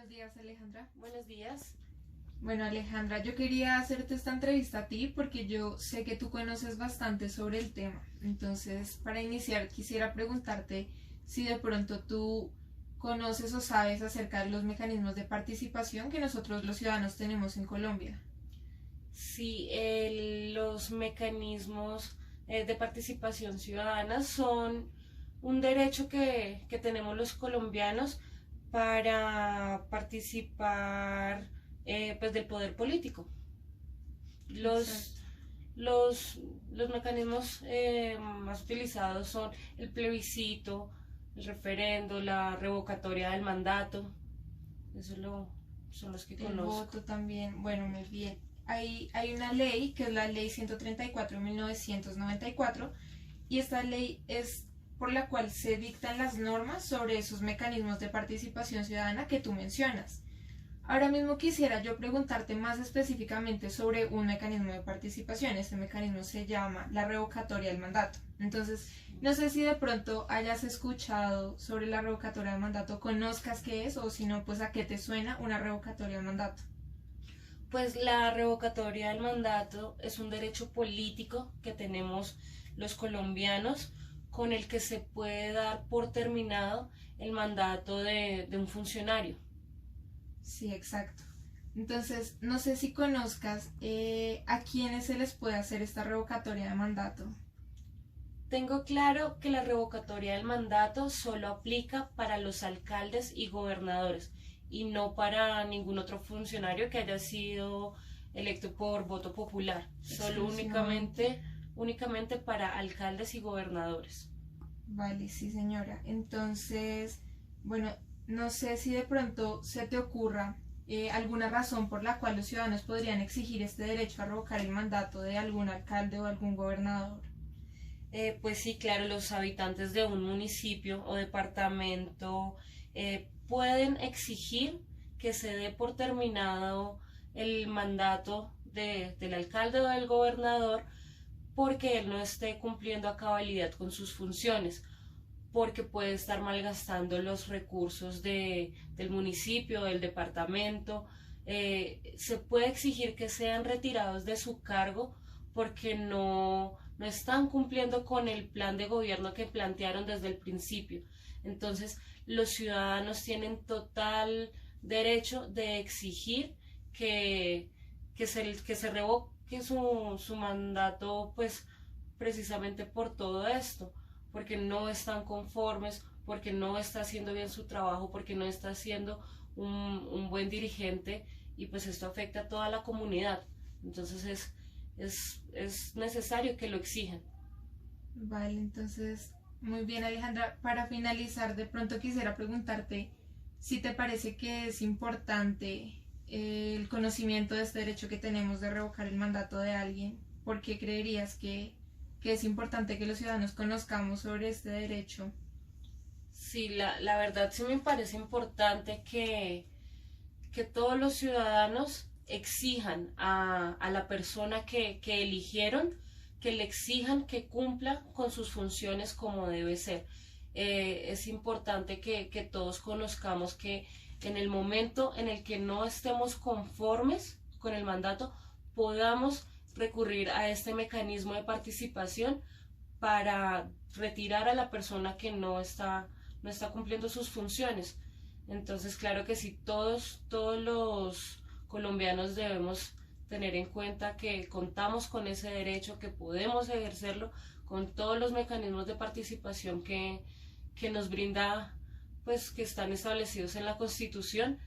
Buenos días, Alejandra. Buenos días. Bueno, Alejandra, yo quería hacerte esta entrevista a ti porque yo sé que tú conoces bastante sobre el tema. Entonces, para iniciar, quisiera preguntarte si de pronto tú conoces o sabes acerca de los mecanismos de participación que nosotros los ciudadanos tenemos en Colombia. Sí, los mecanismos de participación ciudadana son un derecho que tenemos los colombianos para participar pues del poder político. Los, Exacto. los, los mecanismos más utilizados son el plebiscito, el referendo, la revocatoria del mandato. Son los que El conozco. voto también, bueno, muy bien. Hay una ley que es la ley 134 de 1994 y esta ley es por la cual se dictan las normas sobre esos mecanismos de participación ciudadana que tú mencionas. Ahora mismo quisiera yo preguntarte más específicamente sobre un mecanismo de participación. Este mecanismo se llama la revocatoria del mandato. Entonces, no sé si de pronto hayas escuchado sobre la revocatoria del mandato, conozcas qué es o si no, pues a qué te suena una revocatoria del mandato. Pues la revocatoria del mandato es un derecho político que tenemos los colombianos con el que se puede dar por terminado el mandato de un funcionario. Sí, exacto. Entonces, no sé si conozcas a quiénes se les puede hacer esta revocatoria de mandato. Tengo claro que la revocatoria del mandato solo aplica para los alcaldes y gobernadores y no para ningún otro funcionario que haya sido electo por voto popular, solo Exclusivamente. únicamente para alcaldes y gobernadores. Vale, sí, señora. Entonces, bueno, no sé si de pronto se te ocurra alguna razón por la cual los ciudadanos podrían exigir este derecho a revocar el mandato de algún alcalde o algún gobernador. Pues sí, claro, los habitantes de un municipio o departamento pueden exigir que se dé por terminado el mandato del alcalde o del gobernador porque él no esté cumpliendo a cabalidad con sus funciones, porque puede estar malgastando los recursos del municipio, del departamento. Se puede exigir que sean retirados de su cargo porque no están cumpliendo con el plan de gobierno que plantearon desde el principio. Entonces, los ciudadanos tienen total derecho de exigir que, que se revoque su mandato, pues precisamente por todo esto, porque no están conformes, porque no está haciendo bien su trabajo, porque no está siendo un buen dirigente y pues esto afecta a toda la comunidad. Entonces es necesario que lo exijan. Vale, entonces, muy bien, Alejandra. Para finalizar, de pronto quisiera preguntarte si te parece que es importante el conocimiento de este derecho que tenemos de revocar el mandato de alguien. ¿Por qué creerías que es importante que los ciudadanos conozcamos sobre este derecho? Sí, la verdad sí me parece importante que todos los ciudadanos exijan a la persona que eligieron, que le exijan que cumpla con sus funciones como debe ser. Es importante que todos conozcamos que en el momento en el que no estemos conformes con el mandato, podamos recurrir a este mecanismo de participación para retirar a la persona que no está cumpliendo sus funciones. Entonces, claro que sí, todos los colombianos debemos tener en cuenta que contamos con ese derecho, que podemos ejercerlo con todos los mecanismos de participación que nos brinda, pues que están establecidos en la Constitución.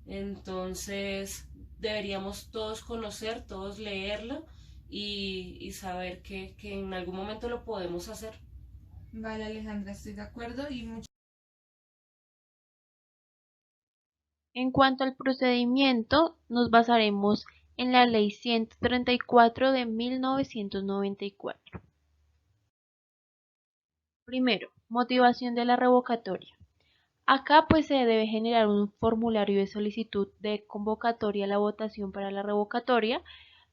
Entonces, deberíamos todos conocer, todos leerlo y saber que en algún momento lo podemos hacer. Vale, Alejandra, estoy de acuerdo y muchas. En cuanto al procedimiento, nos basaremos en la Ley 134 de 1994. Primero, motivación de la revocatoria. Acá pues se debe generar un formulario de solicitud de convocatoria a la votación para la revocatoria,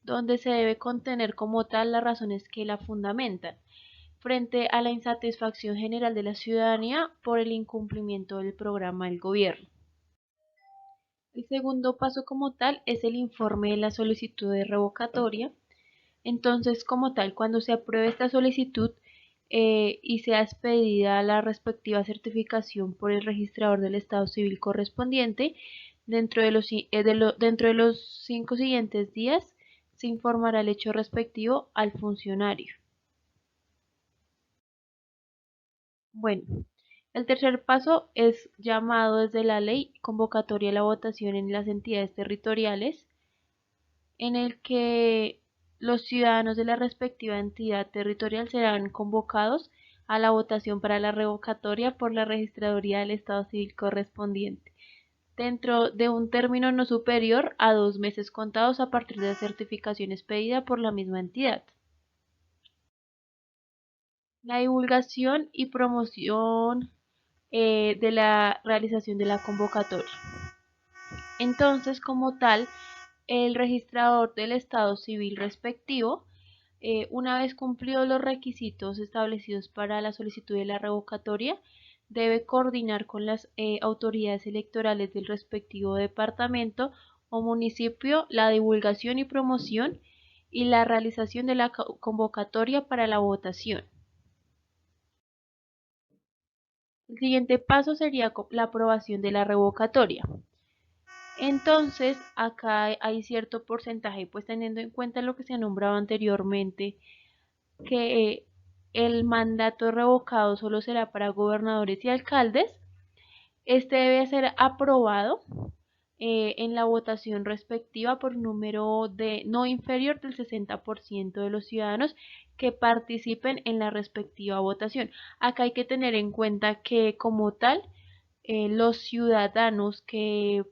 donde se debe contener como tal las razones que la fundamentan, frente a la insatisfacción general de la ciudadanía por el incumplimiento del programa del gobierno. El segundo paso como tal es el informe de la solicitud de revocatoria. Entonces, como tal, cuando se apruebe esta solicitud y sea expedida la respectiva certificación por el registrador del Estado Civil correspondiente, dentro de los 5 siguientes días se informará el hecho respectivo al funcionario. Bueno, el tercer paso es llamado desde la ley convocatoria a la votación en las entidades territoriales, en el que los ciudadanos de la respectiva entidad territorial serán convocados a la votación para la revocatoria por la Registraduría del Estado Civil correspondiente, dentro de un término no superior a 2 meses contados a partir de la certificación expedida por la misma entidad. La divulgación y promoción de la realización de la convocatoria. Entonces, como tal, el registrador del Estado Civil respectivo, una vez cumplidos los requisitos establecidos para la solicitud de la revocatoria, debe coordinar con las autoridades electorales del respectivo departamento o municipio la divulgación y promoción y la realización de la convocatoria para la votación. El siguiente paso sería la aprobación de la revocatoria. Entonces, acá hay cierto porcentaje, pues teniendo en cuenta lo que se ha nombrado anteriormente, que el mandato revocado solo será para gobernadores y alcaldes. Este debe ser aprobado en la votación respectiva por un número de no inferior del 60% de los ciudadanos que participen en la respectiva votación. Acá hay que tener en cuenta que como tal, los ciudadanos que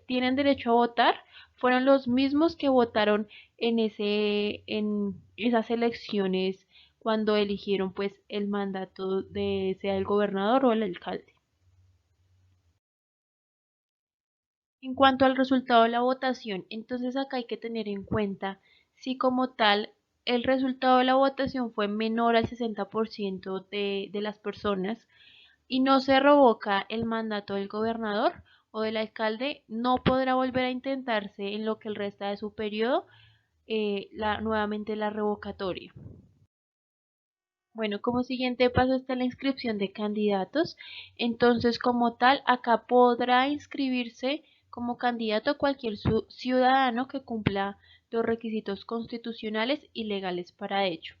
tienen derecho a votar fueron los mismos que votaron en esas elecciones cuando eligieron pues el mandato de sea el gobernador o el alcalde. En cuanto al resultado de la votación, entonces acá hay que tener en cuenta si como tal el resultado de la votación fue menor al 60% de las personas y no se revoca el mandato del gobernador o del alcalde, no podrá volver a intentarse en lo que el resta de su periodo nuevamente la revocatoria. Bueno, como siguiente paso está la inscripción de candidatos. Entonces, como tal, acá podrá inscribirse como candidato cualquier ciudadano que cumpla los requisitos constitucionales y legales para ello.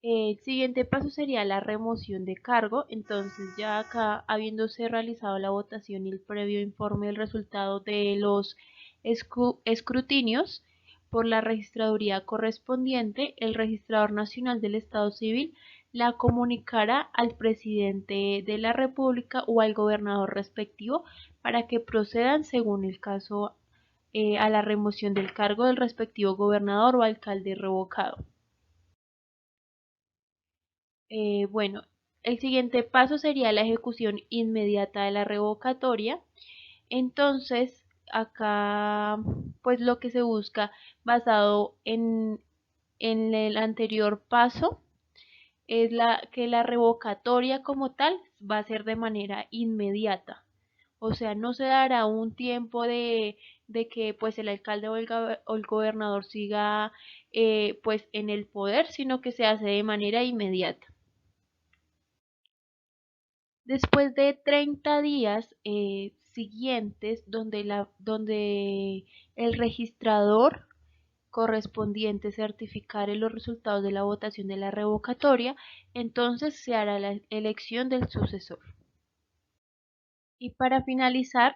El siguiente paso sería la remoción de cargo. Entonces, ya acá, habiéndose realizado la votación y el previo informe del resultado de los escrutinios por la registraduría correspondiente, el registrador nacional del Estado Civil la comunicará al presidente de la República o al gobernador respectivo para que procedan, según el caso, a la remoción del cargo del respectivo gobernador o alcalde revocado. Bueno, el siguiente paso sería la ejecución inmediata de la revocatoria. Entonces, acá, pues lo que se busca basado en el anterior paso es que la revocatoria como tal va a ser de manera inmediata. O sea, no se dará un tiempo de que pues el alcalde o el gobernador siga pues en el poder, sino que se hace de manera inmediata. Después de 30 días siguientes donde el registrador correspondiente certificare los resultados de la votación de la revocatoria, entonces se hará la elección del sucesor. Y para finalizar,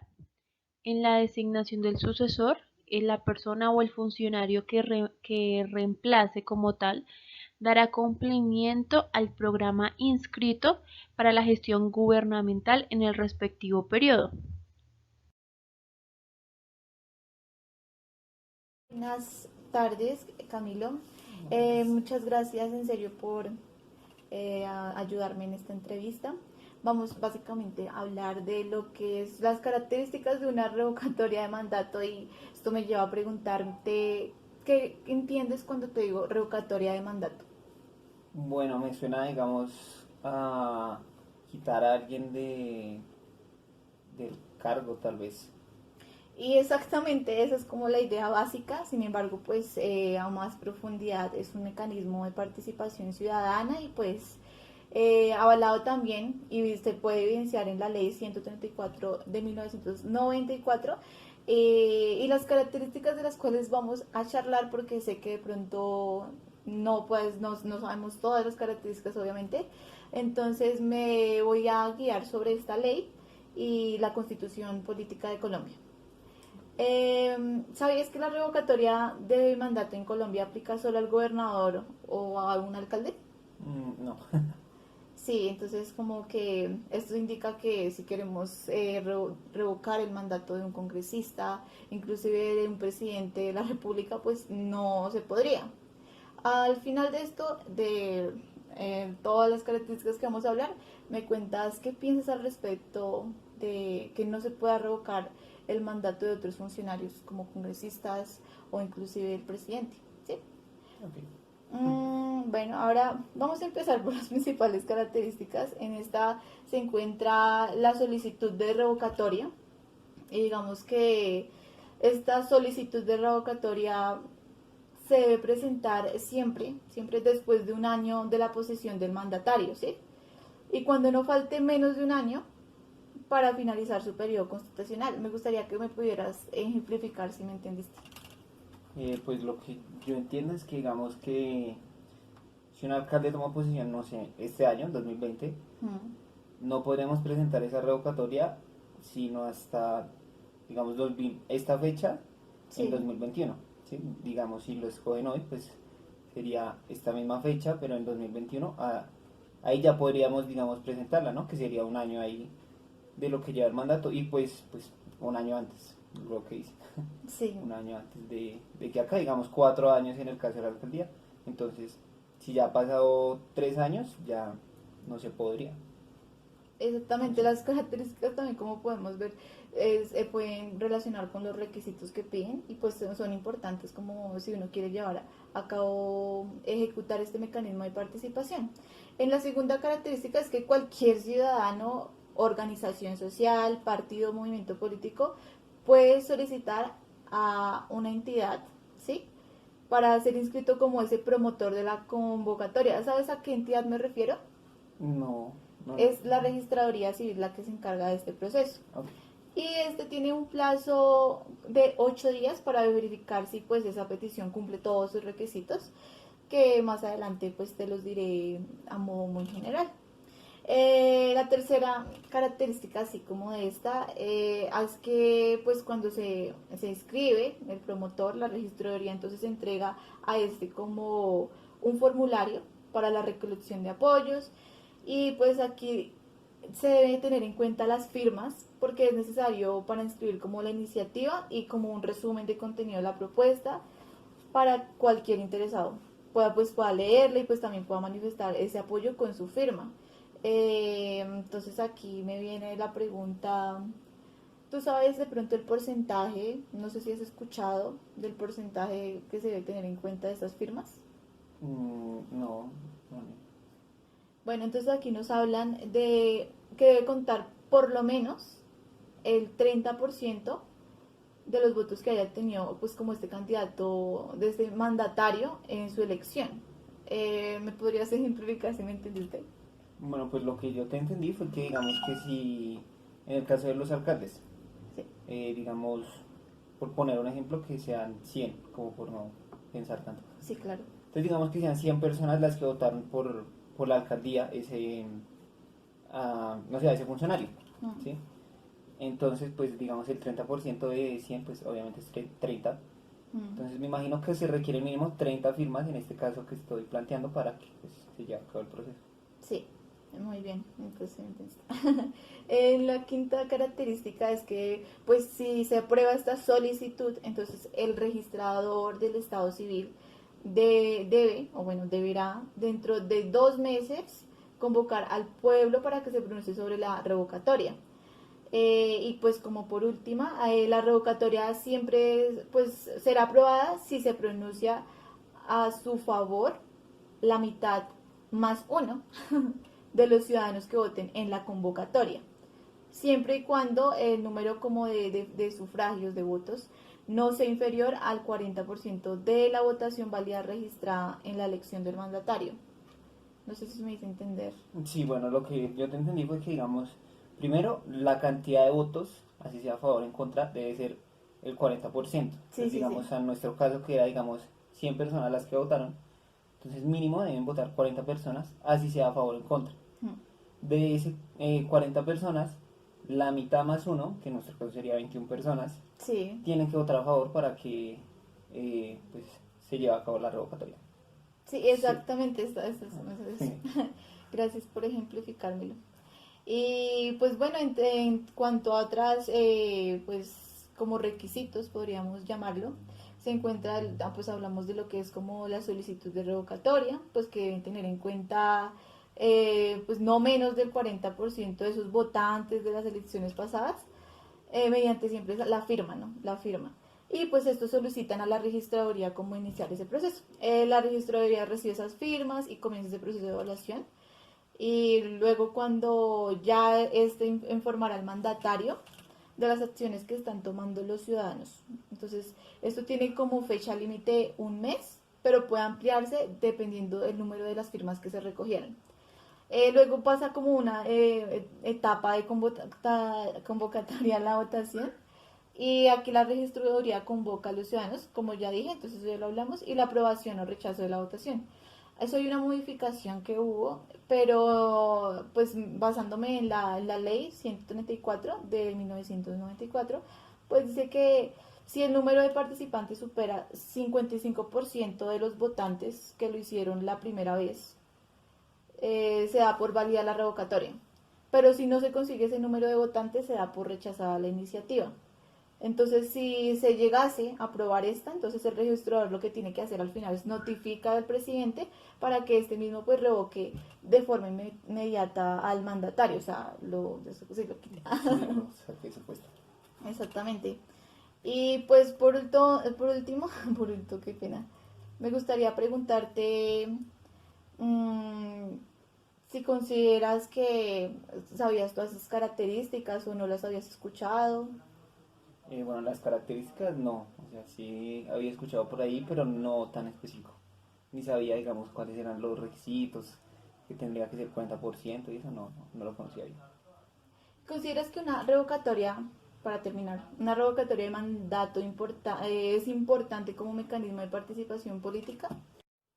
en la designación del sucesor, la persona o el funcionario que reemplace como tal dará cumplimiento al programa inscrito para la gestión gubernamental en el respectivo periodo. Buenas tardes, Camilo. Muchas gracias en serio por ayudarme en esta entrevista. Vamos básicamente a hablar de lo que es las características de una revocatoria de mandato y esto me lleva a preguntarte, ¿qué entiendes cuando te digo revocatoria de mandato? Bueno, me suena, digamos, a quitar a alguien del cargo, tal vez. Y exactamente esa es como la idea básica, sin embargo, pues a más profundidad es un mecanismo de participación ciudadana y pues avalado también y se puede evidenciar en la ley 134 de 1994 y las características de las cuales vamos a charlar porque sé que de pronto no, pues, no sabemos todas las características obviamente, entonces me voy a guiar sobre esta ley y la Constitución Política de Colombia. ¿Sabías que la revocatoria de mandato en Colombia aplica solo al gobernador o a un alcalde? No. Sí, entonces como que esto indica que si queremos revocar el mandato de un congresista, inclusive de un presidente de la República, pues no se podría. Al final de esto, de todas las características que vamos a hablar, me cuentas qué piensas al respecto de que no se pueda revocar el mandato de otros funcionarios como congresistas o inclusive el presidente, ¿sí? Okay. Bueno, ahora vamos a empezar por las principales características. En esta se encuentra la solicitud de revocatoria y digamos que esta solicitud de revocatoria se debe presentar siempre después de un año de la posesión del mandatario, ¿sí? Y cuando no falte menos de un año para finalizar su periodo constitucional. Me gustaría que me pudieras ejemplificar si me entendiste. Pues lo que yo entiendo es que digamos que si un alcalde toma posesión, no sé, este año, 2020, no podremos presentar esa revocatoria sino hasta, digamos, esta fecha Sí. en 2021. ¿Sí? Digamos, si lo escogen hoy, pues sería esta misma fecha, pero en 2021, ahí ya podríamos, digamos, presentarla, ¿no? Que sería un año ahí de lo que lleva el mandato y pues un año antes, lo que dice. Sí. Un año antes de que acá, digamos 4 años en el caso de la alcaldía. Entonces, si ya ha pasado 3 años, ya no se podría. Exactamente, las características también como podemos ver pueden relacionar con los requisitos que piden y pues son importantes como si uno quiere llevar a cabo, ejecutar este mecanismo de participación. En la segunda característica es que cualquier ciudadano, organización social, partido, movimiento político puede solicitar a una entidad, ¿sí? Para ser inscrito como ese promotor de la convocatoria. ¿Sabes a qué entidad me refiero? No. Es la registraduría civil la que se encarga de este proceso. Okay. Y este tiene un plazo de 8 días para verificar si pues esa petición cumple todos sus requisitos, que más adelante pues te los diré a modo muy general. La tercera característica, así como de esta, es que pues cuando se inscribe el promotor, la registraduría entonces entrega a este como un formulario para la recolección de apoyos y pues aquí se debe tener en cuenta las firmas porque es necesario para inscribir como la iniciativa y como un resumen de contenido de la propuesta para cualquier interesado pueda leerla y pues también pueda manifestar ese apoyo con su firma. Entonces aquí me viene la pregunta, ¿tú sabes de pronto el porcentaje, no sé si has escuchado del porcentaje que se debe tener en cuenta de estas firmas? No. Bueno, entonces aquí nos hablan de que debe contar por lo menos el 30% de los votos que haya tenido pues como este candidato, de este mandatario en su elección. ¿Me podrías ejemplificar si me entendiste? Bueno, pues lo que yo te entendí fue que digamos que si en el caso de los alcaldes, Sí. Digamos, por poner un ejemplo, que sean 100, como por no pensar tanto. Sí, claro. Entonces digamos que sean 100 personas las que votaron por la alcaldía, no sé, a ese funcionario, ¿sí? Entonces, pues digamos el 30% de 100, pues obviamente es 30. Entonces me imagino que se requiere mínimo 30 firmas, en este caso que estoy planteando, para que pues, se lleve a cabo el proceso. Sí, muy bien, entonces la quinta característica es que, pues, si se aprueba esta solicitud, entonces el registrador del Estado Civil deberá, dentro de 2 meses, convocar al pueblo para que se pronuncie sobre la revocatoria. Y pues como por última, la revocatoria siempre pues será aprobada si se pronuncia a su favor la mitad más uno de los ciudadanos que voten en la convocatoria, siempre y cuando el número como de sufragios, de votos, no sea inferior al 40% de la votación válida registrada en la elección del mandatario. No sé si me hice entender. Sí, bueno, lo que yo te entendí fue que, digamos, primero, la cantidad de votos, así sea a favor o en contra, debe ser el 40%. Sí, Entonces, sí, digamos, sí. en nuestro caso, que era, digamos, 100 personas las que votaron, entonces mínimo deben votar 40 personas, así sea a favor o en contra. Mm. De ese 40 personas, la mitad más uno, que en nuestro caso sería 21 personas, Sí, tienen que votar a favor para que pues, se lleve a cabo la revocatoria. sí, Sí. exactamente. Sí. Gracias por ejemplificármelo. Y pues bueno, en cuanto a otras, pues como requisitos, podríamos llamarlo, se encuentra, pues hablamos de lo que es como la solicitud de revocatoria, pues que deben tener en cuenta pues no menos del 40% de sus votantes de las elecciones pasadas, mediante siempre la firma, ¿no? La firma. Y pues estos solicitan a la registraduría cómo iniciar ese proceso. La registraduría recibe esas firmas y comienza ese proceso de evaluación. Y luego cuando ya informará al mandatario de las acciones que están tomando los ciudadanos. Entonces, esto tiene como fecha límite un mes, pero puede ampliarse dependiendo del número de las firmas que se recogieron. Luego pasa como una etapa de convocatoria a la votación. Y aquí la registraduría convoca a los ciudadanos, como ya dije, entonces ya lo hablamos, y la aprobación o rechazo de la votación. Eso hay una modificación que hubo, pero pues basándome en la ley 134 de 1994, pues dice que si el número de participantes supera 55% de los votantes que lo hicieron la primera vez, se da por válida la revocatoria. Pero si no se consigue ese número de votantes, se da por rechazada la iniciativa. Entonces, si se llegase a aprobar esta, entonces el registrador lo que tiene que hacer al final es notificar al presidente para que este mismo pues revoque de forma inmediata al mandatario, o sea, lo quite. Sí, o sea, que eso cuesta. Exactamente. Y pues por último, qué pena, me gustaría preguntarte mmm, si consideras que sabías todas esas características o no las habías escuchado. Bueno, las características no, o sea, sí había escuchado por ahí, pero no tan específico. Ni sabía, digamos, cuáles eran los requisitos, que tendría que ser 40% y eso no lo conocía yo. ¿Consideras que una revocatoria, para terminar, una revocatoria de mandato es importante como mecanismo de participación política?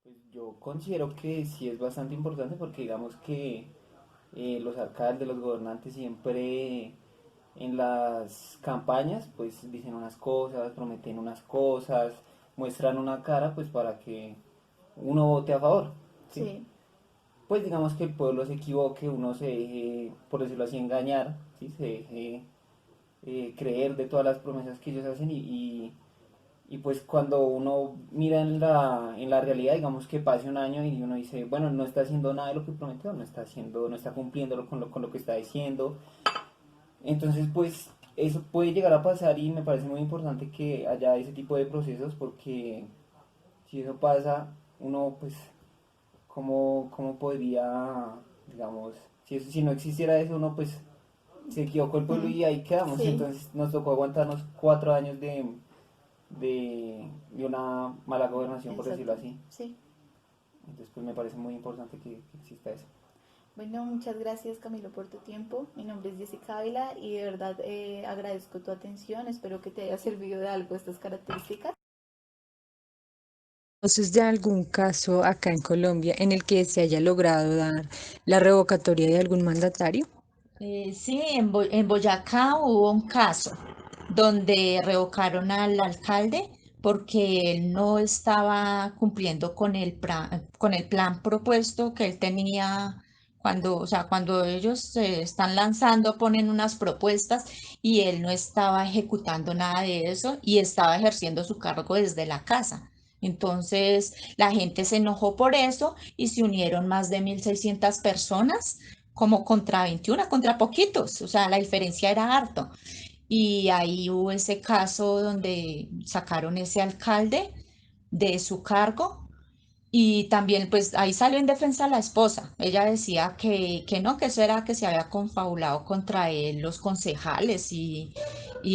Pues yo considero que sí es bastante importante porque digamos que los alcaldes, los gobernantes siempre en las campañas pues dicen unas cosas, prometen unas cosas, muestran una cara pues para que uno vote a favor, ¿sí? Sí, Pues digamos que el pueblo se equivoque, uno se deje, por decirlo así, engañar, ¿sí? Se deje creer de todas las promesas que ellos hacen y pues cuando uno mira en la realidad, digamos que pase un año y uno dice, bueno, no está haciendo nada de lo que prometió, no está cumpliendo con lo que está diciendo. Entonces, pues eso puede llegar a pasar y me parece muy importante que haya ese tipo de procesos porque si eso pasa, uno pues, ¿cómo podría, digamos, si no existiera eso, uno pues se equivocó el pueblo y ahí quedamos. sí, Entonces nos tocó aguantarnos 4 años de una mala gobernación, por decirlo exacto. así. Sí. Entonces, pues me parece muy importante que exista eso. Bueno, muchas gracias Camilo por tu tiempo. Mi nombre es Jessica Ávila y de verdad agradezco tu atención. Espero que te haya servido de algo estas características. ¿Conoces de algún caso acá en Colombia en el que se haya logrado dar la revocatoria de algún mandatario? Sí, en Boyacá hubo un caso donde revocaron al alcalde porque él no estaba cumpliendo con el plan propuesto que él tenía o sea, cuando ellos se están lanzando, ponen unas propuestas y él no estaba ejecutando nada de eso y estaba ejerciendo su cargo desde la casa. Entonces, la gente se enojó por eso y se unieron más de 1.600 personas como contra 21, contra poquitos, o sea, la diferencia era harto. Y ahí hubo ese caso donde sacaron ese alcalde de su cargo Y también, pues ahí salió en defensa la esposa. Ella decía que no, que eso era que se había confabulado contra él los concejales y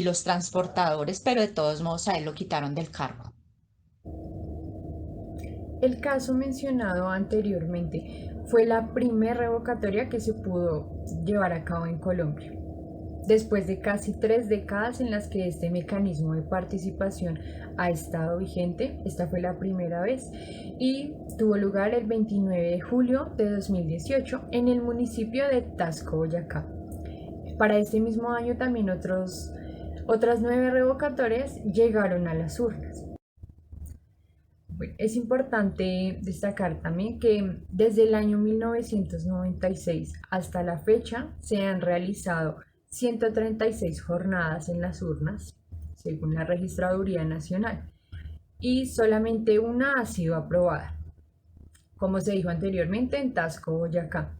los transportadores, pero de todos modos a él lo quitaron del cargo. El caso mencionado anteriormente fue la primera revocatoria que se pudo llevar a cabo en Colombia. Después de casi 3 décadas en las que este mecanismo de participación ha estado vigente, esta fue la primera vez y tuvo lugar el 29 de julio de 2018 en el municipio de Tasco, Boyacá. Para este mismo año también otras 9 revocatorias llegaron a las urnas. Bueno, es importante destacar también que desde el año 1996 hasta la fecha se han realizado 136 jornadas en las urnas, según la Registraduría Nacional, y solamente una ha sido aprobada, como se dijo anteriormente, en Tasco, Boyacá.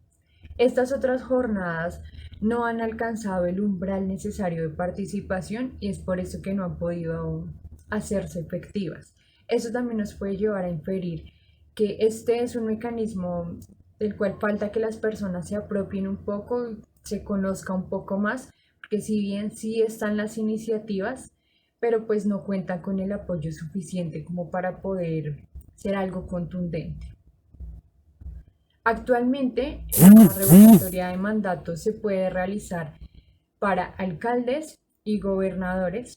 Estas otras jornadas no han alcanzado el umbral necesario de participación y es por eso que no han podido aún hacerse efectivas. Eso también nos puede llevar a inferir que este es un mecanismo del cual falta que las personas se apropien un poco, se conozca un poco más, porque si bien sí están las iniciativas, pero pues no cuentan con el apoyo suficiente como para poder ser algo contundente. Actualmente, la revocatoria de mandato se puede realizar para alcaldes y gobernadores,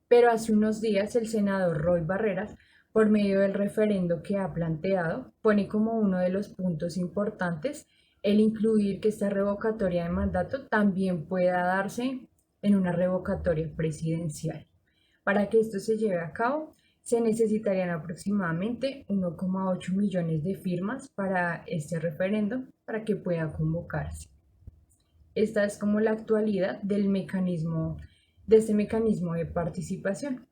pero hace unos días el senador Roy Barreras, por medio del referendo que ha planteado, pone como uno de los puntos importantes el incluir que esta revocatoria de mandato también pueda darse en una revocatoria presidencial. Para que esto se lleve a cabo, se necesitarían aproximadamente 1,8 millones de firmas para este referendo para que pueda convocarse. Esta es como la actualidad de este mecanismo de participación.